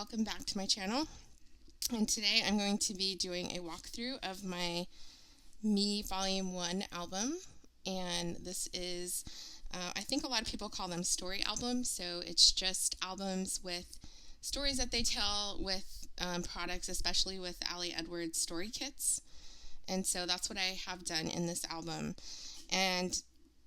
welcome back to my channel. And today I'm going to be doing a walkthrough of my Me Volume 1 album. And this is, I think a lot of people call them story albums, so it's just albums with stories that they tell with products, especially with Ali Edwards story kits. And so that's what I have done in this album. And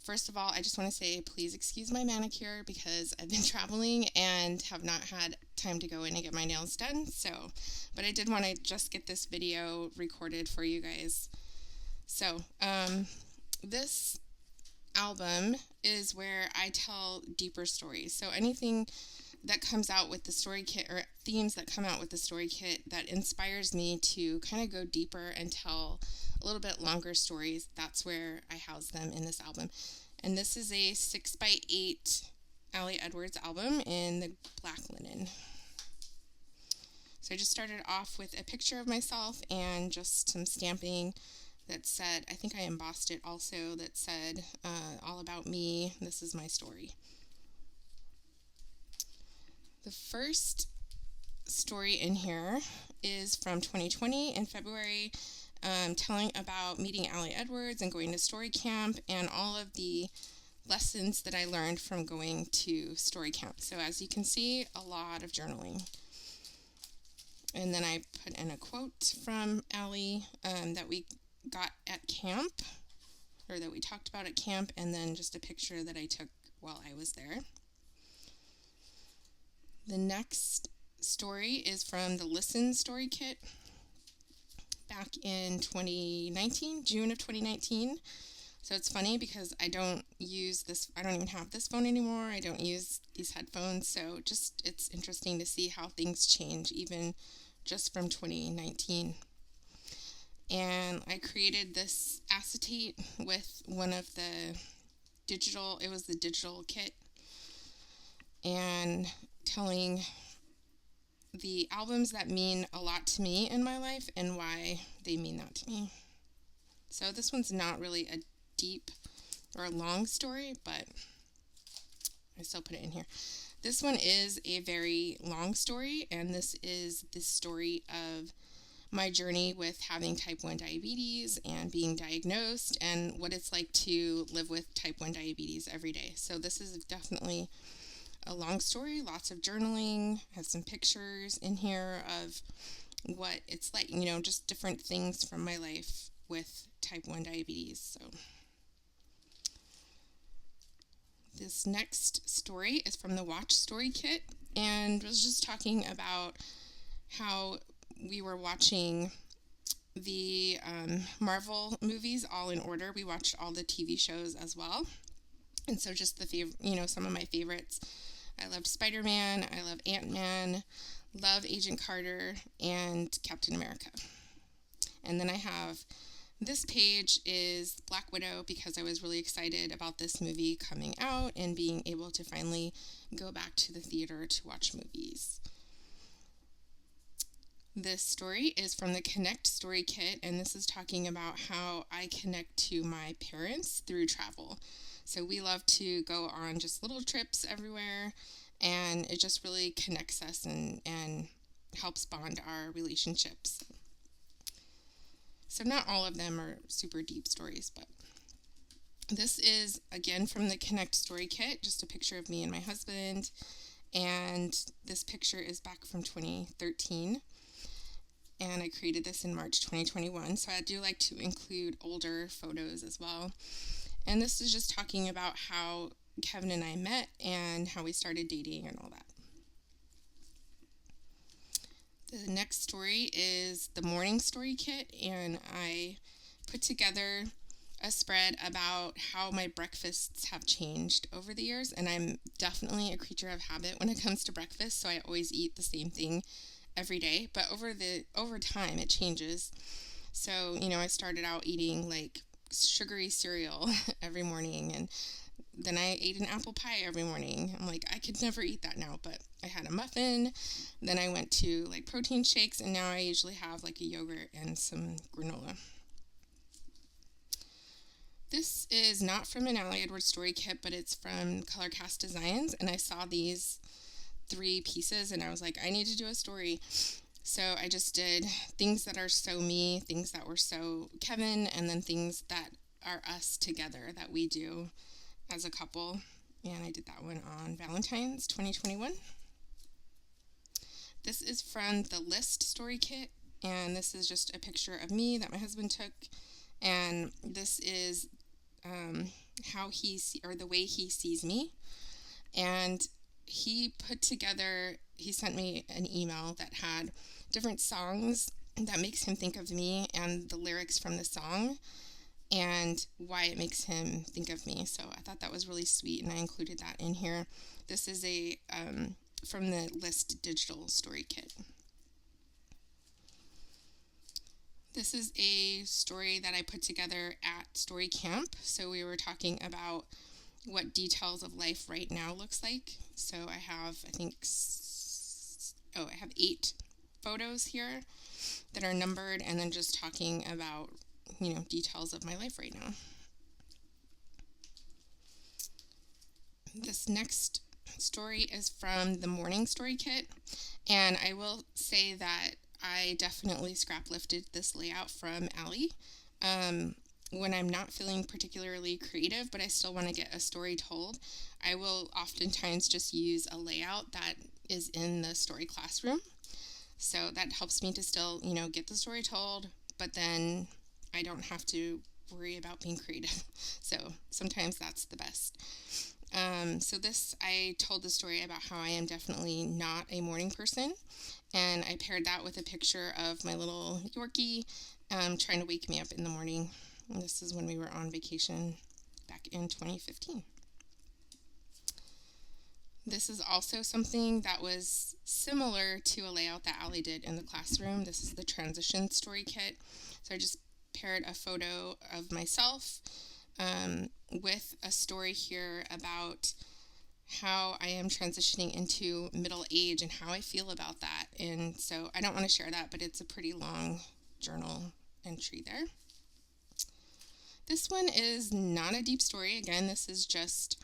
first of all, I just want to say please excuse my manicure because I've been traveling and have not had time to go in and get my nails done. But I did want to just get this video recorded for you guys. So, this album is where I tell deeper stories. So anything that comes out with the story kit, or themes that come out with the story kit that inspires me to kind of go deeper and tell a little bit longer stories, that's where I house them in this album. And this is a 6x8 Ali Edwards album in the black linen. So I just started off with a picture of myself and just some stamping that said, I think I embossed it also, that said, all about me, this is my story. The first story in here is from 2020 in February, telling about meeting Ali Edwards and going to story camp and all of the lessons that I learned from going to story camp. So as you can see, a lot of journaling. And then I put in a quote from Ali that we got at camp, or that we talked about at camp, and then just a picture that I took while I was there. The next story is from the Listen story kit back in 2019, June of 2019. So it's funny because I don't use this, I don't even have this phone anymore. I don't use these headphones. So just, it's interesting to see how things change even just from 2019. And I created this acetate with one of the digital, it was the digital kit, and telling the albums that mean a lot to me in my life and why they mean that to me. So this one's not really a deep or a long story, but I still put it in here. This one is a very long story, and this is the story of my journey with having type 1 diabetes and being diagnosed and what it's like to live with type 1 diabetes every day. So this is definitely a long story, lots of journaling, has some pictures in here of what it's like, you know, just different things from my life with type 1 diabetes. So this next story is from the Watch Story Kit, and was just talking about how we were watching the Marvel movies all in order. We watched all the TV shows as well. And so just some of my favorites. I loved Spider-Man, I love Ant-Man, love Agent Carter, and Captain America. And then I have, this page is Black Widow because I was really excited about this movie coming out and being able to finally go back to the theater to watch movies. This story is from the Connect Story Kit, and this is talking about how I connect to my parents through travel. So we love to go on just little trips everywhere, and it just really connects us and helps bond our relationships. So not all of them are super deep stories, but this is, again, from the Connect Story Kit, just a picture of me and my husband, and this picture is back from 2013. And I created this in March 2021, so I do like to include older photos as well. And this is just talking about how Kevin and I met and how we started dating and all that. The next story is the Morning Story Kit, and I put together a spread about how my breakfasts have changed over the years, and I'm definitely a creature of habit when it comes to breakfast, so I always eat the same thing every day, but over time it changes. So, I started out eating like sugary cereal every morning, and then I ate an apple pie every morning. I'm like, I could never eat that now, but I had a muffin. Then I went to like protein shakes, and now I usually have like a yogurt and some granola. This is not from an Ali Edwards story kit, but it's from Color Cast Designs, and I saw these 3 pieces, and I was like, I need to do a story. So I just did things that are so me, things that were so Kevin, and then things that are us together that we do as a couple. And I did that one on Valentine's 2021. This is from the List story kit, and this is just a picture of me that my husband took. And this is how or the way he sees me. And he sent me an email that had different songs that makes him think of me and the lyrics from the song and why it makes him think of me. So I thought that was really sweet, and I included that in here. This is a from the List digital story kit. This is a story that I put together at story camp. So we were talking about what details of life right now looks like. So I have, I have 8 photos here that are numbered, and then just talking about, details of my life right now. This next story is from the morning story kit, and I will say that I definitely scrap lifted this layout from Allie. When I'm not feeling particularly creative, but I still want to get a story told, I will oftentimes just use a layout that is in the story classroom. So that helps me to still, get the story told, but then I don't have to worry about being creative. So sometimes that's the best. I told the story about how I am definitely not a morning person, and I paired that with a picture of my little Yorkie trying to wake me up in the morning. And this is when we were on vacation back in 2015. This is also something that was similar to a layout that Allie did in the classroom. This is the transition story kit. So I just paired a photo of myself with a story here about how I am transitioning into middle age and how I feel about that. And so I don't want to share that, but it's a pretty long journal entry there. This one is not a deep story. Again, this is just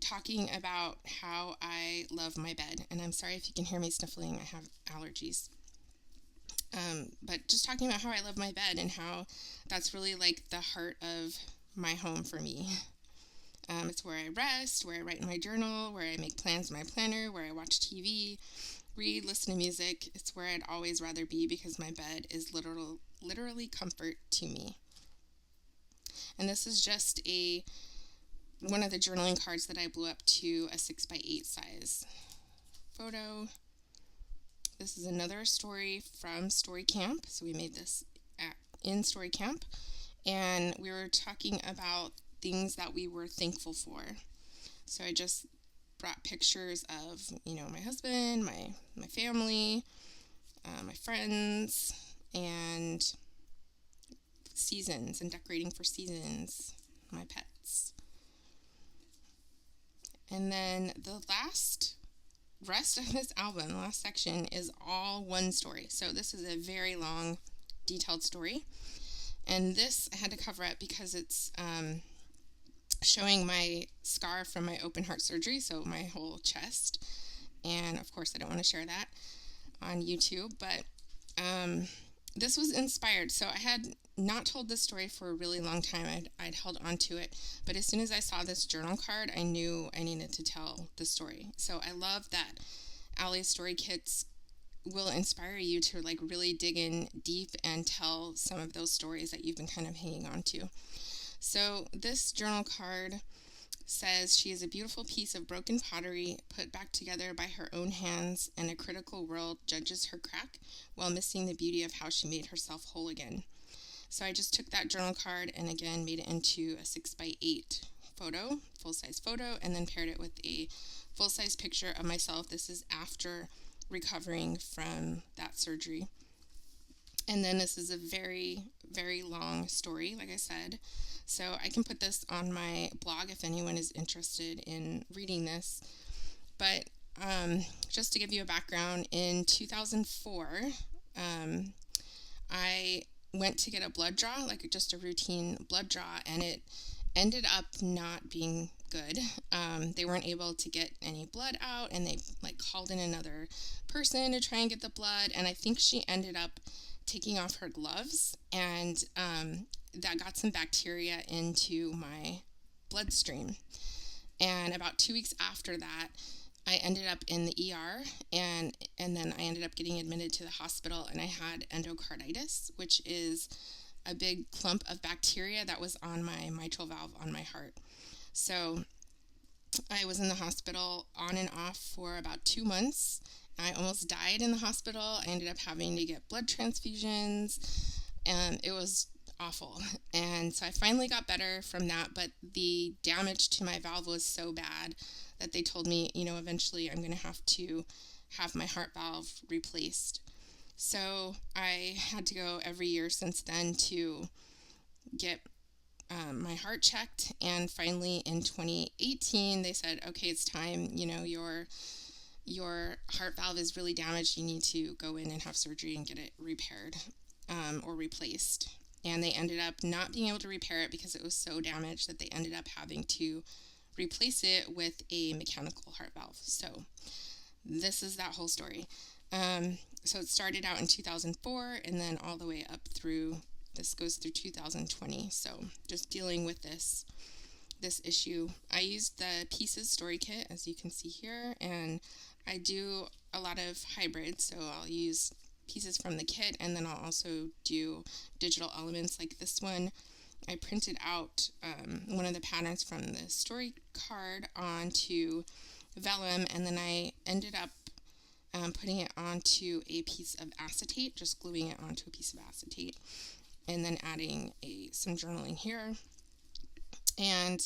talking about how I love my bed. And I'm sorry if you can hear me sniffling. I have allergies. But just talking about how I love my bed and how that's really like the heart of my home for me. It's where I rest, where I write in my journal, where I make plans in my planner, where I watch TV, read, listen to music. It's where I'd always rather be because my bed is literally comfort to me. And this is just one of the journaling cards that I blew up to a 6x8 size photo. This is another story from Story Camp. So we made this in Story Camp, and we were talking about things that we were thankful for. So I just brought pictures of, my husband, my family, my friends, and seasons and decorating for seasons, my pets. And then the rest of this album, the last section, is all one story. So this is a very long, detailed story. And this I had to cover up because it's showing my scar from my open heart surgery, so my whole chest. And of course I don't want to share that on YouTube, but this was inspired. So I had not told this story for a really long time. I'd held on to it, but as soon as I saw this journal card, I knew I needed to tell the story. So I love that Allie's story kits will inspire you to like really dig in deep and tell some of those stories that you've been kind of hanging on to. So this journal card says she is a beautiful piece of broken pottery put back together by her own hands, and a critical world judges her crack while missing the beauty of how she made herself whole again. So I just took that journal card and again made it into a 6x8 photo, full-size photo, and then paired it with a full-size picture of myself. This is after recovering from that surgery. And then this is a very, very long story, like I said. So I can put this on my blog if anyone is interested in reading this. But just to give you a background, in 2004, I went to get a blood draw, like just a routine blood draw, and it ended up not being good. They weren't able to get any blood out, and they like called in another person to try and get the blood, and I think she ended up taking off her gloves, and that got some bacteria into my bloodstream. And about 2 weeks after that, I ended up in the ER, and then I ended up getting admitted to the hospital, and I had endocarditis, which is a big clump of bacteria that was on my mitral valve on my heart. So I was in the hospital on and off for about 2 months. I almost died in the hospital. I ended up having to get blood transfusions, and it was awful. And so I finally got better from that, but the damage to my valve was so bad that they told me, eventually I'm going to have my heart valve replaced. So I had to go every year since then to get my heart checked, and finally in 2018 they said, okay, it's time, your heart valve is really damaged, you need to go in and have surgery and get it repaired or replaced. And they ended up not being able to repair it because it was so damaged that they ended up having to replace it with a mechanical heart valve. So this is that whole story. So it started out in 2004, and then all the way up through, this goes through 2020. So just dealing with this issue. I used the Pieces story kit, as you can see here, and I do a lot of hybrids, so I'll use pieces from the kit, and then I'll also do digital elements like this one. I printed out one of the patterns from the story card onto vellum, and then I ended up putting it onto a piece of acetate, just gluing it onto a piece of acetate, and then adding some journaling here. And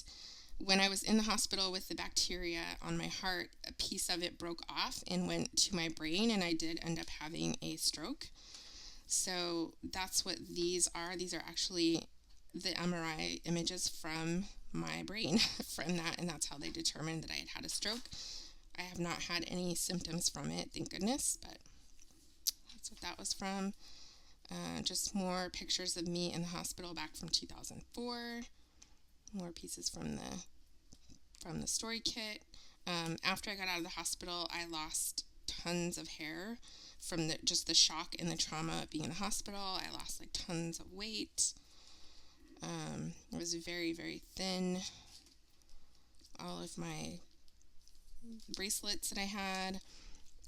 when I was in the hospital with the bacteria on my heart, a piece of it broke off and went to my brain, and I did end up having a stroke. So that's what these are. These are actually the MRI images from my brain from that, and that's how they determined that I had a stroke. I have not had any symptoms from it, thank goodness, but that's what that was from. Just more pictures of me in the hospital back from 2004. More pieces from the story kit. After I got out of the hospital, I lost tons of hair from just the shock and the trauma of being in the hospital. I lost like tons of weight. I was very, very thin. All of my bracelets that I had.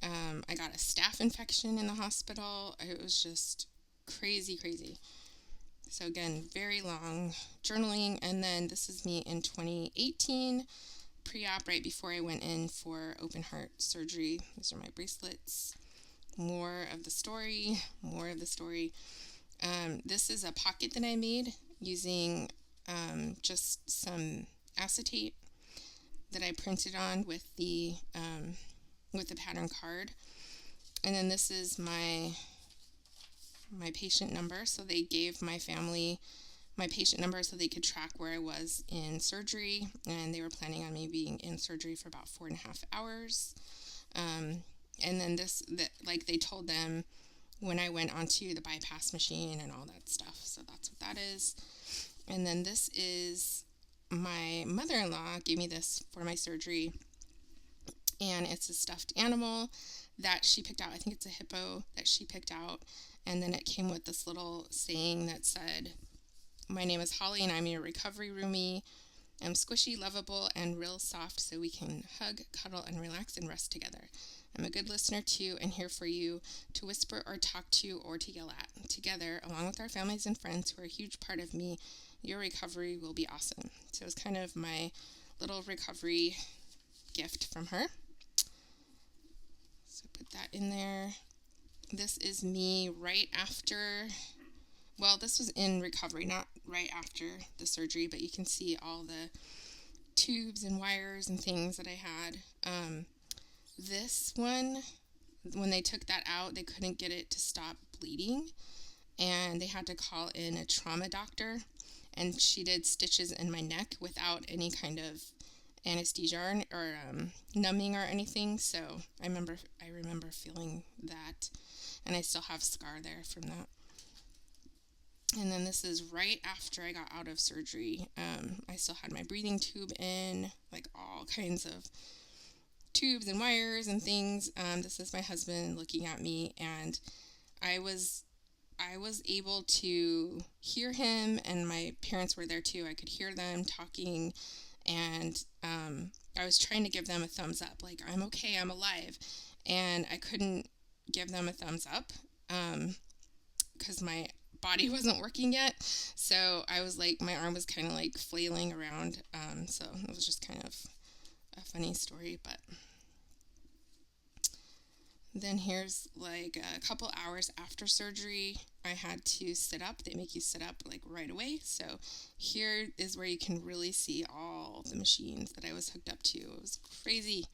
I got a staph infection in the hospital. It was just crazy. So again, very long journaling. And then this is me in 2018, pre-op, right before I went in for open heart surgery. These are my bracelets. More of the story. This is a pocket that I made using just some acetate that I printed on with the pattern card. And then this is my patient number. So they gave my family my patient number so they could track where I was in surgery, and they were planning on me being in surgery for about 4.5 hours. And then they told them when I went onto the bypass machine and all that stuff. So that's what that is. And then this is my mother-in-law gave me this for my surgery, and it's a stuffed animal that she picked out. I think it's a hippo that she picked out, and then it came with this little saying that said, "My name is Holly, and I'm your recovery roomie. I'm squishy, lovable, and real soft, so we can hug, cuddle, and relax and rest together. I'm a good listener too, and here for you to whisper or talk to or to yell at. Together, along with our families and friends who are a huge part of me, your recovery will be awesome." So it was kind of my little recovery gift from her. So put that in there. This is me right after, well, this was in recovery, not right after the surgery, but you can see all the tubes and wires and things that I had. This one, when they took that out, they couldn't get it to stop bleeding, and they had to call in a trauma doctor, and she did stitches in my neck without any kind of anesthesia or numbing or anything. So I remember feeling that, and I still have a scar there from that. And then this is right after I got out of surgery. I still had my breathing tube in. like all kinds of tubes and wires and things. This is my husband looking at me, and I was able to hear him, and my parents were there too. I could hear them talking, and I was trying to give them a thumbs up, like, I'm okay, I'm alive, and I couldn't give them a thumbs up because my body wasn't working yet. So I was like, my arm was kind of like flailing around. So it was just kind of a funny story. But then here's like a couple hours after surgery, I had to sit up. They make you sit up like right away. So here is where you can really see all the machines that I was hooked up to. It was crazy.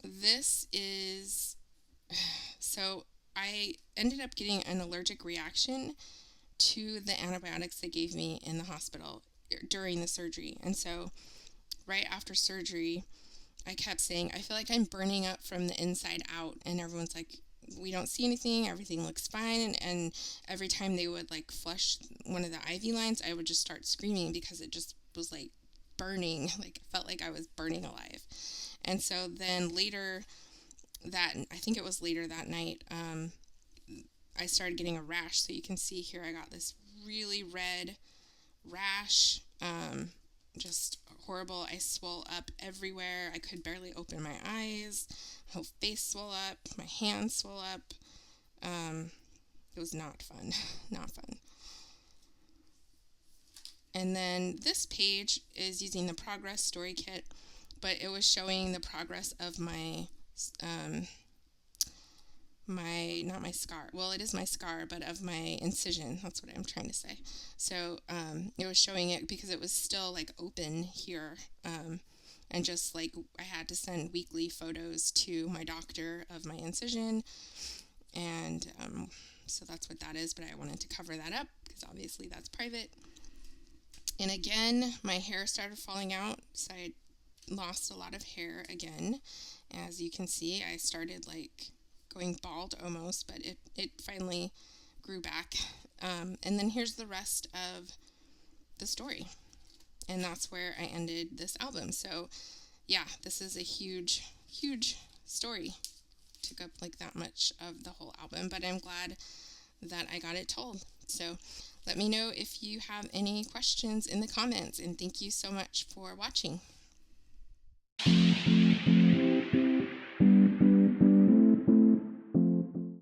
This is, so I ended up getting an allergic reaction to the antibiotics they gave me in the hospital during the surgery. And so right after surgery, I kept saying, I feel like I'm burning up from the inside out. And everyone's like, we don't see anything. Everything looks fine. And every time they would like flush one of the IV lines, I would just start screaming because it just was like burning. Like, it felt like I was burning alive. And so then later I think it was later that night, I started getting a rash. So you can see here, I got this really red rash, just horrible. I swole up everywhere. I could barely open my eyes. My whole face swole up. My hands swole up. It was not fun. Not fun. And then this page is using the progress story kit, but it was showing the progress of my not my scar. Well, it is my scar, but of my incision. That's what I'm trying to say. So it was showing it because it was still like open here. And just like I had to send weekly photos to my doctor of my incision. And so that's what that is. But I wanted to cover that up because obviously that's private. And again, my hair started falling out. So I lost a lot of hair again. As you can see, I started like going bald almost, but it finally grew back. And then here's the rest of the story. And that's where I ended this album. So yeah, this is a huge, huge story. Took up like that much of the whole album, but I'm glad that I got it told. So let me know if you have any questions in the comments, and thank you so much for watching.